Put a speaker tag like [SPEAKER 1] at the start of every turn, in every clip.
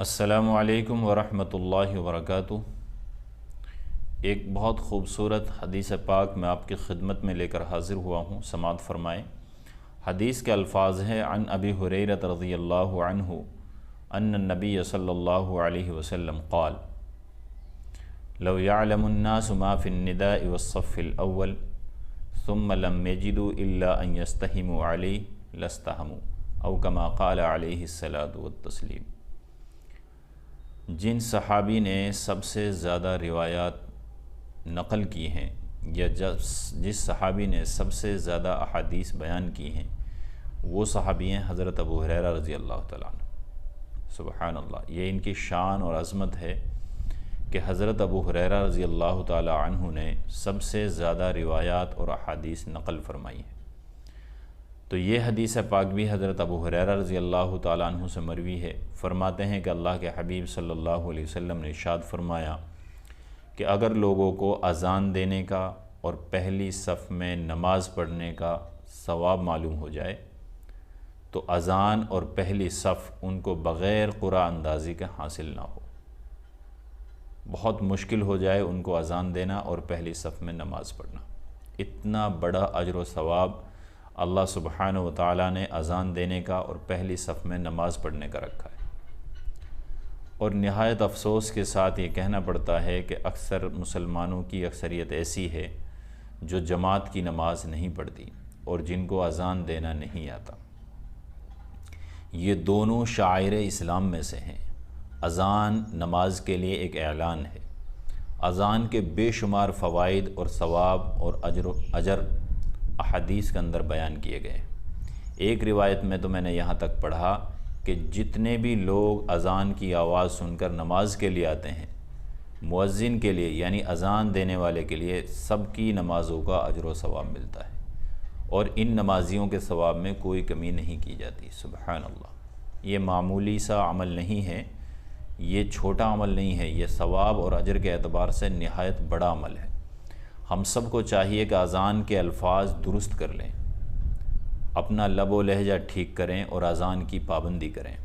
[SPEAKER 1] السلام علیکم ورحمۃ اللہ وبرکاتہ۔ ایک بہت خوبصورت حدیث پاک میں آپ کی خدمت میں لے کر حاضر ہوا ہوں، سماعت فرمائیں۔ حدیث کے الفاظ ہیں: عن ابی ہریرہ رضی اللہ عنہ ان النبی صلی اللہ علیہ وسلم قال لو يعلم الناس ما في النداء والصف الاول ثم لم يجدوا الا ان يستهموا عليه لاستهموا او كما قال علیہ الصلاۃ والتسلیم۔ جن صحابی نے سب سے زیادہ روایات نقل کی ہیں یا جس صحابی نے سب سے زیادہ احادیث بیان کی ہیں وہ صحابی ہیں حضرت ابو ہریرہ رضی اللہ تعالیٰ عنہ۔ سبحان اللہ، یہ ان کی شان اور عظمت ہے کہ حضرت ابو ہریرہ رضی اللہ تعالیٰ عنہ نے سب سے زیادہ روایات اور احادیث نقل فرمائی ہیں۔ تو یہ حدیث پاک بھی حضرت ابو ہریرہ رضی اللہ تعالیٰ عنہ سے مروی ہے۔ فرماتے ہیں کہ اللہ کے حبیب صلی اللہ علیہ وسلم نے ارشاد فرمایا کہ اگر لوگوں کو اذان دینے کا اور پہلی صف میں نماز پڑھنے کا ثواب معلوم ہو جائے تو اذان اور پہلی صف ان کو بغیر قرآن اندازی کے حاصل نہ ہو۔ بہت مشکل ہو جائے ان کو اذان دینا اور پہلی صف میں نماز پڑھنا۔ اتنا بڑا اجر و ثواب اللہ سبحانہ و تعالیٰ نے اذان دینے کا اور پہلی صف میں نماز پڑھنے کا رکھا ہے۔ اور نہایت افسوس کے ساتھ یہ کہنا پڑتا ہے کہ اکثر مسلمانوں کی اکثریت ایسی ہے جو جماعت کی نماز نہیں پڑھتی اور جن کو اذان دینا نہیں آتا۔ یہ دونوں شعائر اسلام میں سے ہیں۔ اذان نماز کے لیے ایک اعلان ہے۔ اذان کے بے شمار فوائد اور ثواب اور اجر احادیث کے اندر بیان کیے گئے۔ ایک روایت میں تو میں نے یہاں تک پڑھا کہ جتنے بھی لوگ اذان کی آواز سن کر نماز کے لیے آتے ہیں، مؤذن کے لیے یعنی اذان دینے والے کے لیے سب کی نمازوں کا اجر و ثواب ملتا ہے، اور ان نمازیوں کے ثواب میں کوئی کمی نہیں کی جاتی۔ سبحان اللہ، یہ معمولی سا عمل نہیں ہے، یہ چھوٹا عمل نہیں ہے، یہ ثواب اور اجر کے اعتبار سے نہایت بڑا عمل ہے۔ ہم سب کو چاہیے کہ اذان کے الفاظ درست کر لیں، اپنا لب و لہجہ ٹھیک کریں اور اذان کی پابندی کریں۔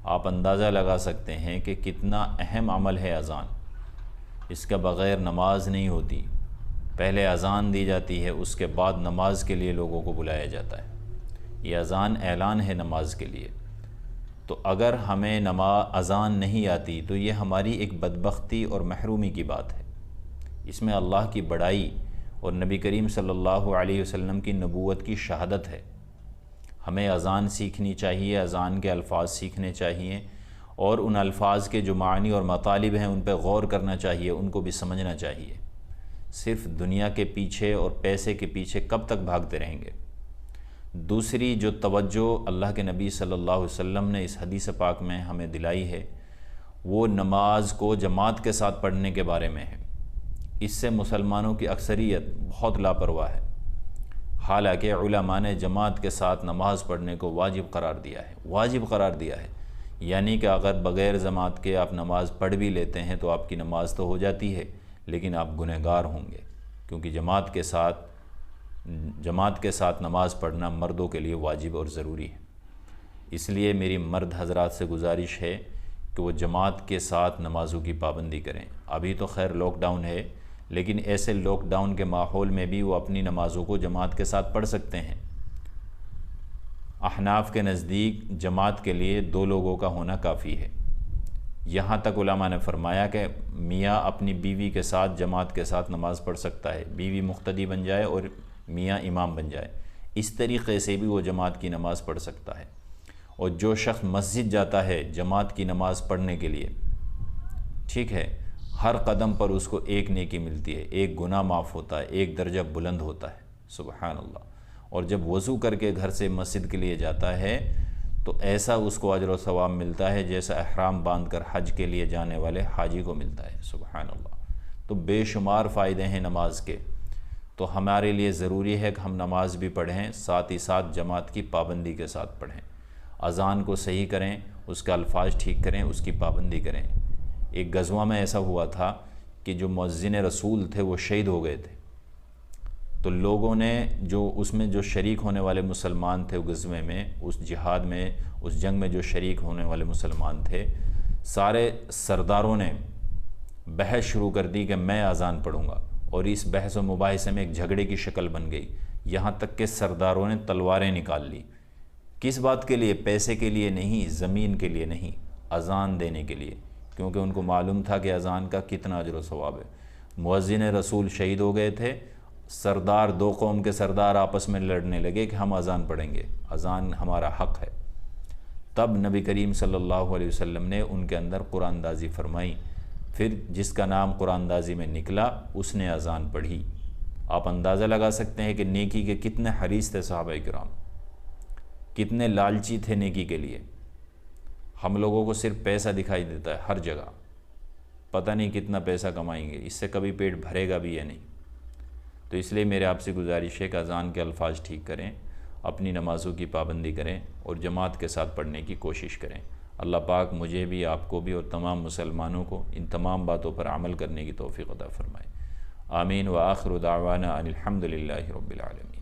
[SPEAKER 1] آپ اندازہ لگا سکتے ہیں کہ کتنا اہم عمل ہے اذان۔ اس کے بغیر نماز نہیں ہوتی۔ پہلے اذان دی جاتی ہے، اس کے بعد نماز کے لیے لوگوں کو بلایا جاتا ہے۔ یہ اذان اعلان ہے نماز کے لیے۔ تو اگر ہمیں اذان نہیں آتی تو یہ ہماری ایک بدبختی اور محرومی کی بات ہے۔ اس میں اللہ کی بڑائی اور نبی کریم صلی اللہ علیہ وسلم کی نبوت کی شہادت ہے۔ ہمیں اذان سیکھنی چاہیے، اذان کے الفاظ سیکھنے چاہیے، اور ان الفاظ کے جو معنی اور مطالب ہیں ان پہ غور کرنا چاہیے، ان کو بھی سمجھنا چاہیے۔ صرف دنیا کے پیچھے اور پیسے کے پیچھے کب تک بھاگتے رہیں گے؟ دوسری جو توجہ اللہ کے نبی صلی اللہ علیہ وسلم نے اس حدیث پاک میں ہمیں دلائی ہے وہ نماز کو جماعت کے ساتھ پڑھنے کے بارے میں ہے۔ اس سے مسلمانوں کی اکثریت بہت لاپرواہ ہے، حالانکہ علماء نے جماعت کے ساتھ نماز پڑھنے کو واجب قرار دیا ہے۔ واجب قرار دیا ہے یعنی کہ اگر بغیر جماعت کے آپ نماز پڑھ بھی لیتے ہیں تو آپ کی نماز تو ہو جاتی ہے، لیکن آپ گنہگار ہوں گے، کیونکہ جماعت کے ساتھ نماز پڑھنا مردوں کے لیے واجب اور ضروری ہے۔ اس لیے میری مرد حضرات سے گزارش ہے کہ وہ جماعت کے ساتھ نمازوں کی پابندی کریں۔ ابھی تو خیر لاک ڈاؤن ہے، لیکن ایسے لاک ڈاؤن کے ماحول میں بھی وہ اپنی نمازوں کو جماعت کے ساتھ پڑھ سکتے ہیں۔ احناف کے نزدیک جماعت کے لیے 2 لوگوں کا ہونا کافی ہے۔ یہاں تک علماء نے فرمایا کہ میاں اپنی بیوی کے ساتھ جماعت کے ساتھ نماز پڑھ سکتا ہے، بیوی مقتدی بن جائے اور میاں امام بن جائے، اس طریقے سے بھی وہ جماعت کی نماز پڑھ سکتا ہے۔ اور جو شخص مسجد جاتا ہے جماعت کی نماز پڑھنے کے لیے، ٹھیک ہے، ہر قدم پر اس کو ایک نیکی ملتی ہے، ایک گناہ معاف ہوتا ہے، ایک درجہ بلند ہوتا ہے۔ سبحان اللہ۔ اور جب وضو کر کے گھر سے مسجد کے لیے جاتا ہے تو ایسا اس کو اجر و ثواب ملتا ہے جیسا احرام باندھ کر حج کے لیے جانے والے حاجی کو ملتا ہے۔ سبحان اللہ۔ تو بے شمار فائدے ہیں نماز کے۔ تو ہمارے لیے ضروری ہے کہ ہم نماز بھی پڑھیں، ساتھ ہی ساتھ جماعت کی پابندی کے ساتھ پڑھیں۔ اذان کو صحیح کریں، اس کا الفاظ ٹھیک کریں، اس کی پابندی کریں۔ ایک غزوہ میں ایسا ہوا تھا کہ جو مؤذن رسول تھے وہ شہید ہو گئے تھے، تو لوگوں نے اس میں جو شریک ہونے والے مسلمان تھے غزوے میں، اس جہاد میں، اس جنگ میں جو شریک ہونے والے مسلمان تھے، سارے سرداروں نے بحث شروع کر دی کہ میں اذان پڑھوں گا، اور اس بحث و مباحثے میں ایک جھگڑے کی شکل بن گئی، یہاں تک کہ سرداروں نے تلواریں نکال لی۔ کس بات کے لیے؟ پیسے کے لیے نہیں، زمین کے لیے نہیں، اذان دینے کے لیے، کیونکہ ان کو معلوم تھا کہ اذان کا کتنا اجر و ثواب ہے۔ مؤذن رسول شہید ہو گئے تھے، سردار، دو قوم کے سردار آپس میں لڑنے لگے کہ ہم اذان پڑھیں گے، اذان ہمارا حق ہے۔ تب نبی کریم صلی اللہ علیہ وسلم نے ان کے اندر قرآن دازی فرمائی، پھر جس کا نام قرآن دازی میں نکلا اس نے اذان پڑھی۔ آپ اندازہ لگا سکتے ہیں کہ نیکی کے کتنے حریص تھے صحابہ کرام، کتنے لالچی تھے نیکی کے لیے۔ ہم لوگوں کو صرف پیسہ دکھائی دیتا ہے ہر جگہ، پتہ نہیں کتنا پیسہ کمائیں گے، اس سے کبھی پیٹ بھرے گا بھی یا نہیں۔ تو اس لیے میرے آپ سے گزارش ہے کہ اذان کے الفاظ ٹھیک کریں، اپنی نمازوں کی پابندی کریں اور جماعت کے ساتھ پڑھنے کی کوشش کریں۔ اللہ پاک مجھے بھی، آپ کو بھی اور تمام مسلمانوں کو ان تمام باتوں پر عمل کرنے کی توفیق عطا فرمائے۔ آمین۔ وآخر دعوانا ان الحمد للہ رب العالمین۔